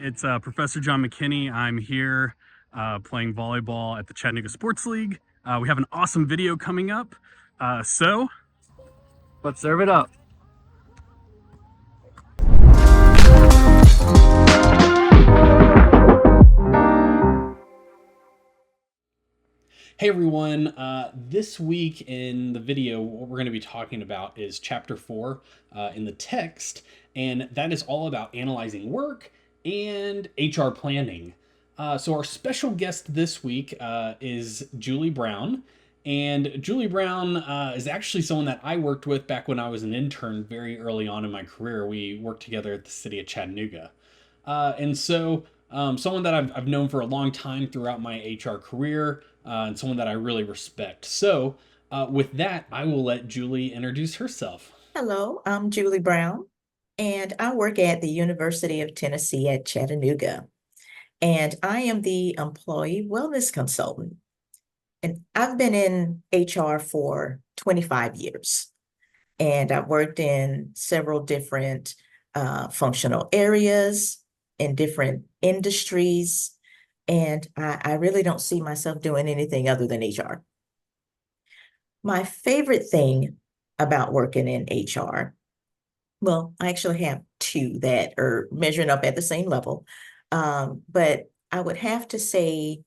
It's Professor John McKinney. I'm here playing volleyball at the Chattanooga Sports League. We have an awesome video coming up, so let's serve it up. Hey everyone, this week in the video, what we're going to be talking about is chapter 4 in the text, and that is all about analyzing work and HR planning. So our special guest this week is Julie Brown, and Julie Brown is actually someone that I worked with back when I was an intern very early on in my career. We worked together at the city of Chattanooga. Someone that I've known for a long time throughout my HR career, and someone that I really respect. With that, I will let Julie introduce herself. Hello, I'm Julie Brown, and I work at the University of Tennessee at Chattanooga, and I am the employee wellness consultant. And I've been in HR for 25 years, and I've worked in several different functional areas in different industries, and I really don't see myself doing anything other than HR. My favorite thing about working in HR, well, I actually have two that are measuring up at the same level. But I would have to say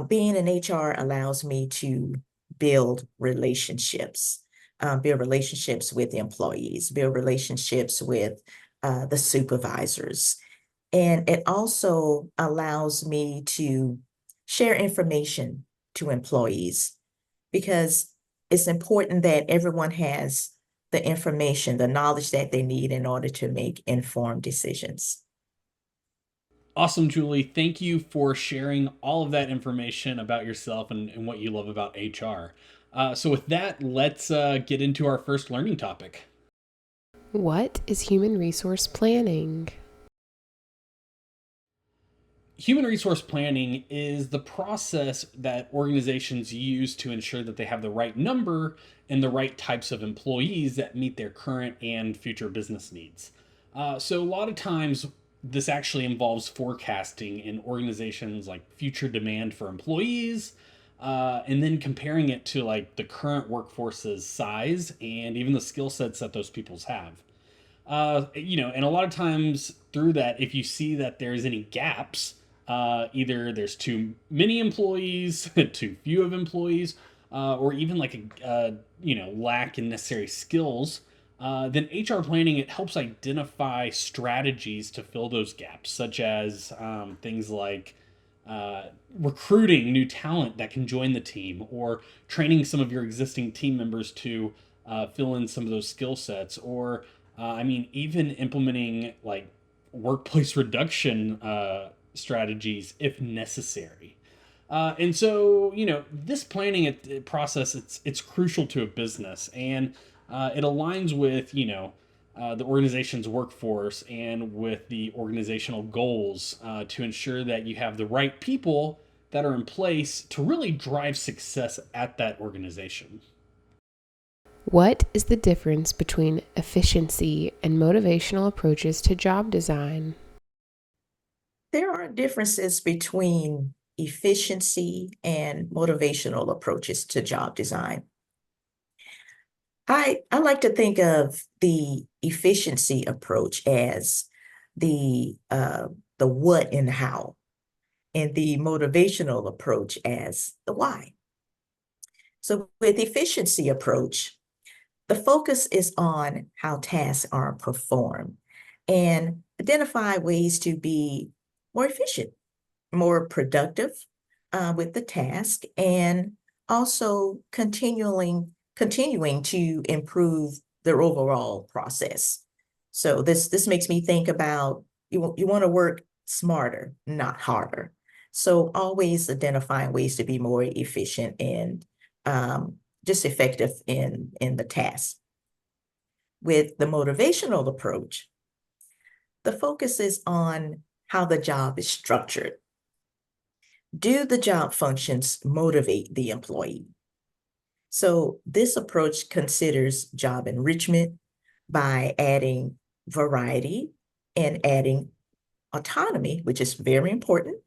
being in HR allows me to build relationships with the employees, build relationships with the supervisors. And it also allows me to share information to employees because it's important that everyone has the information, the knowledge that they need in order to make informed decisions. Awesome, Julie. Thank you for sharing all of that information about yourself and what you love about HR. With that, let's get into our first learning topic. What is human resource planning? Human resource planning is the process that organizations use to ensure that they have the right number and the right types of employees that meet their current and future business needs. A lot of times, this actually involves forecasting in organizations like future demand for employees, and then comparing it to like the current workforce's size and even the skill sets that those peoples have. And a lot of times through that, if you see that there's any gaps, either there's too many employees, too few of employees, or even like lack in necessary skills, then HR planning it helps identify strategies to fill those gaps, such as things like recruiting new talent that can join the team, or training some of your existing team members to fill in some of those skill sets, or even implementing like workplace reduction strategies if necessary. This planning process it's crucial to a business, and it aligns with the organization's workforce and with the organizational goals to ensure that you have the right people that are in place to really drive success at that organization. What is the difference between efficiency and motivational approaches to job design? There are differences between efficiency and motivational approaches to job design. I like to think of the efficiency approach as the what and how, and the motivational approach as the why. So with efficiency approach, the focus is on how tasks are performed and identify ways to be more efficient, more productive with the task, and also continuing to improve their overall process. So this makes me think about you want to work smarter, not harder. So always identifying ways to be more efficient and just effective in the task. With the motivational approach, the focus is on how the job is structured. Do the job functions motivate the employee? So this approach considers job enrichment by adding variety and adding autonomy, which is very important,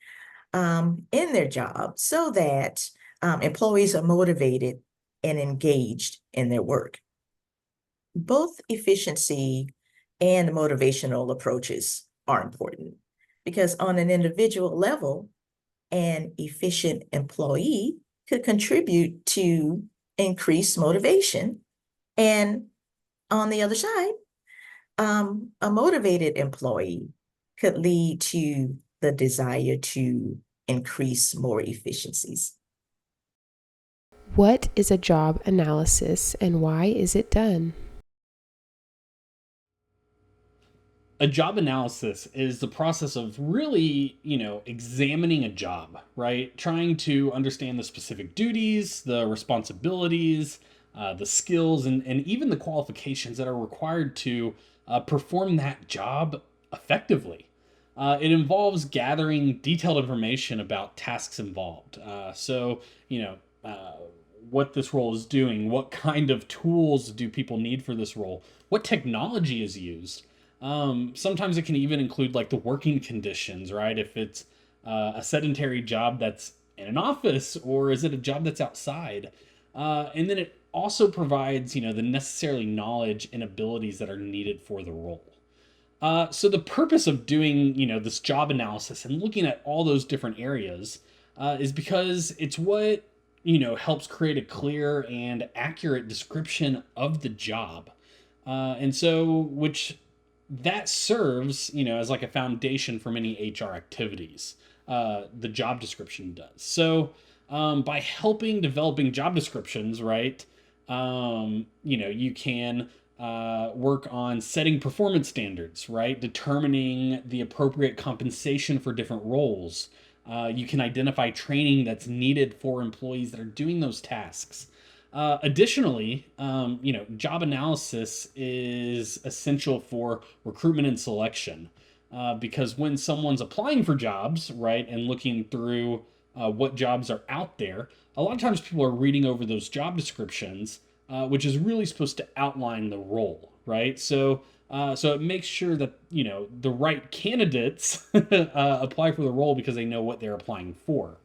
in their job so that employees are motivated and engaged in their work. Both efficiency and motivational approaches are important because on an individual level, an efficient employee could contribute to increased motivation. And on the other side, a motivated employee could lead to the desire to increase more efficiencies. What is a job analysis and why is it done? A job analysis is the process of really, examining a job, right? Trying to understand the specific duties, the responsibilities, the skills, and even the qualifications that are required to perform that job effectively. It involves gathering detailed information about tasks involved. What this role is doing, what kind of tools do people need for this role, what technology is used. Sometimes it can even include like the working conditions, right? If it's a sedentary job that's in an office, or is it a job that's outside? And then it also provides, the necessary knowledge and abilities that are needed for the role. So the purpose of doing, this job analysis and looking at all those different areas is because it's what, helps create a clear and accurate description of the job. Which that serves, as like a foundation for many HR activities. The job description does. So by helping developing job descriptions, right? You can work on setting performance standards, right? Determining the appropriate compensation for different roles. You can identify training that's needed for employees that are doing those tasks. Additionally, job analysis is essential for recruitment and selection because when someone's applying for jobs, right, and looking through what jobs are out there, a lot of times people are reading over those job descriptions, which is really supposed to outline the role, right? So it makes sure that the right candidates apply for the role because they know what they're applying for.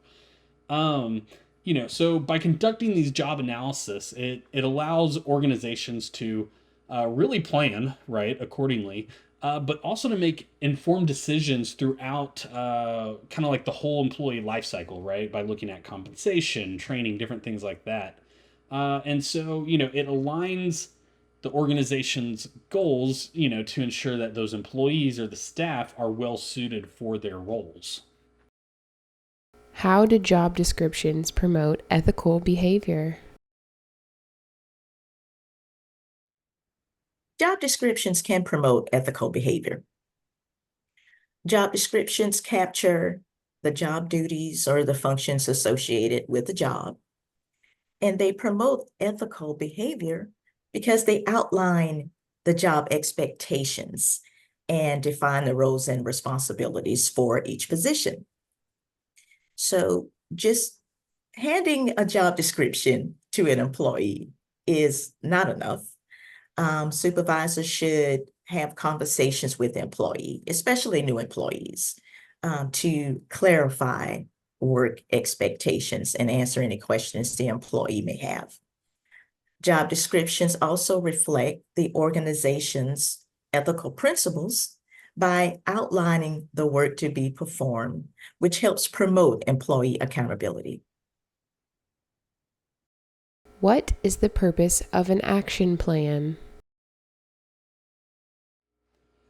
So by conducting these job analysis, it allows organizations to really plan, right, accordingly, but also to make informed decisions throughout kind of like the whole employee life cycle, right, by looking at compensation, training, different things like that. It aligns the organization's goals, to ensure that those employees or the staff are well suited for their roles. How do job descriptions promote ethical behavior? Job descriptions can promote ethical behavior. Job descriptions capture the job duties or the functions associated with the job, and they promote ethical behavior because they outline the job expectations and define the roles and responsibilities for each position. So just handing a job description to an employee is not enough. Supervisors should have conversations with the employee, especially new employees, to clarify work expectations and answer any questions the employee may have. Job descriptions also reflect the organization's ethical principles by outlining the work to be performed, which helps promote employee accountability. What is the purpose of an action plan?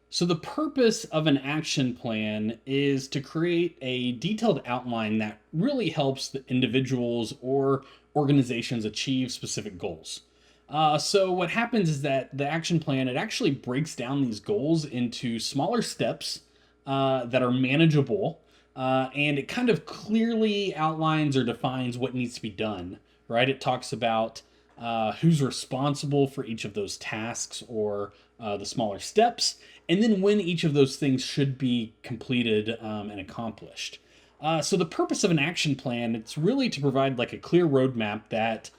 So the purpose of an action plan is to create a detailed outline that really helps the individuals or organizations achieve specific goals. So what happens is that the action plan, it actually breaks down these goals into smaller steps that are manageable, and it kind of clearly outlines or defines what needs to be done, right? It talks about who's responsible for each of those tasks or the smaller steps, and then when each of those things should be completed and accomplished. So the purpose of an action plan, it's really to provide like a clear roadmap that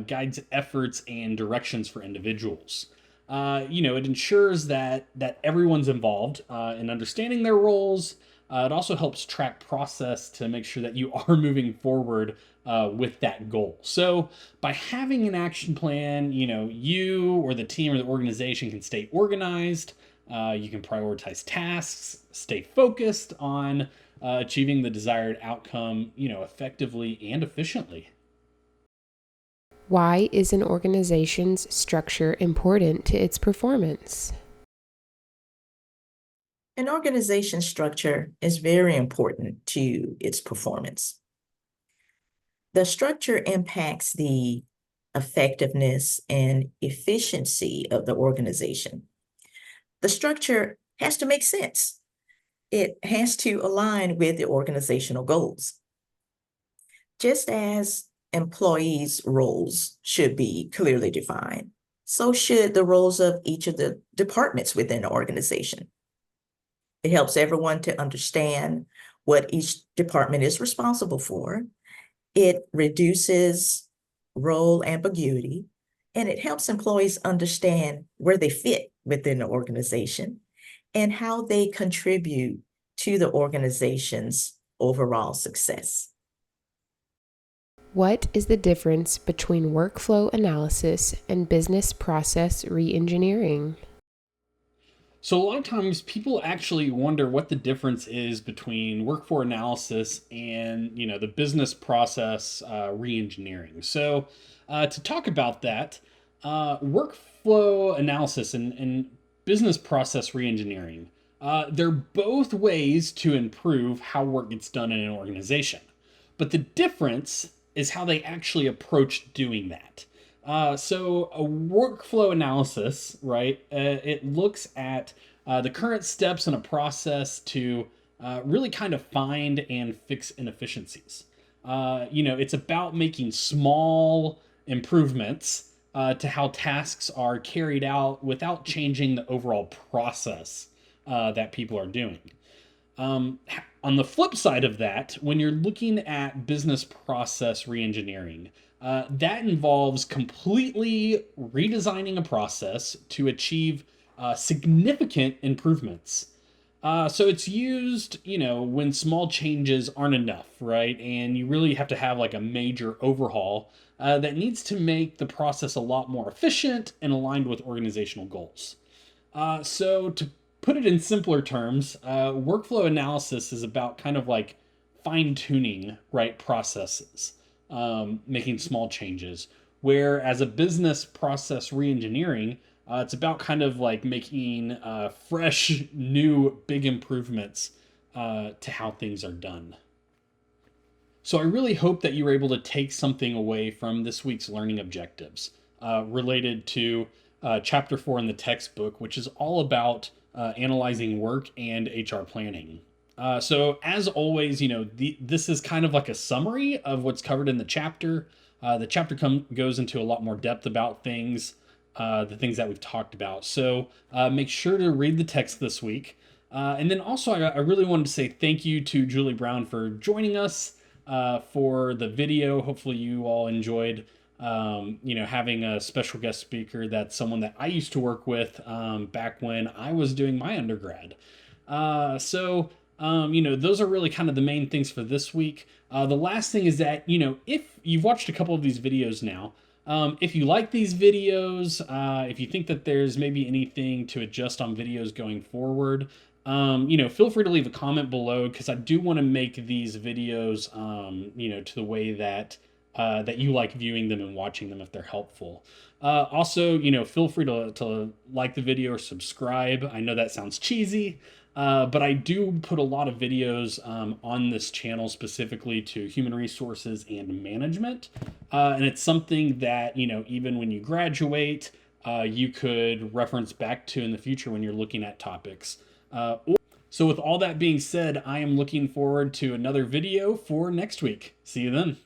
guides efforts and directions for individuals. It ensures that everyone's involved in understanding their roles. It also helps track process to make sure that you are moving forward with that goal. So by having an action plan, you or the team or the organization can stay organized. You can prioritize tasks, stay focused on achieving the desired outcome, effectively and efficiently. Why is an organization's structure important to its performance? An organization structure is very important to its performance. The structure impacts the effectiveness and efficiency of the organization. The structure has to make sense. It has to align with the organizational goals. Just as employees' roles should be clearly defined, so should the roles of each of the departments within the organization. It helps everyone to understand what each department is responsible for. It reduces role ambiguity, and it helps employees understand where they fit within the organization and how they contribute to the organization's overall success. What is the difference between workflow analysis and business process reengineering? So a lot of times people actually wonder what the difference is between workflow analysis and the business process reengineering. So to talk about that, workflow analysis and business process reengineering, they're both ways to improve how work gets done in an organization. But the difference is how they actually approach doing that. So a workflow analysis, right? It looks at the current steps in a process to really kind of find and fix inefficiencies. It's about making small improvements to how tasks are carried out without changing the overall process that people are doing. On the flip side of that, when you're looking at business process reengineering, that involves completely redesigning a process to achieve significant improvements. So it's used, when small changes aren't enough, right? And you really have to have like a major overhaul that needs to make the process a lot more efficient and aligned with organizational goals. So to put it in simpler terms, workflow analysis is about kind of like fine tuning right processes, making small changes. Whereas a business process reengineering, it's about kind of like making fresh, new, big improvements to how things are done. So I really hope that you were able to take something away from this week's learning objectives related to chapter 4 in the textbook, which is all about analyzing work and HR planning. So as always, this is kind of like a summary of what's covered in the chapter. The chapter goes into a lot more depth about things, the things that we've talked about. So make sure to read the text this week. And then also, I really wanted to say thank you to Julie Brown for joining us for the video. Hopefully you all enjoyed having a special guest speaker that's someone that I used to work with back when I was doing my undergrad. Those are really kind of the main things for this week. The last thing is that, if you've watched a couple of these videos now, if you like these videos, if you think that there's maybe anything to adjust on videos going forward, feel free to leave a comment below, because I do want to make these videos, to the way that you like viewing them and watching them if they're helpful. Also, feel free to like the video or subscribe. I know that sounds cheesy, but I do put a lot of videos on this channel specifically to human resources and management. And it's something that, even when you graduate, you could reference back to in the future when you're looking at topics. So with all that being said, I am looking forward to another video for next week. See you then.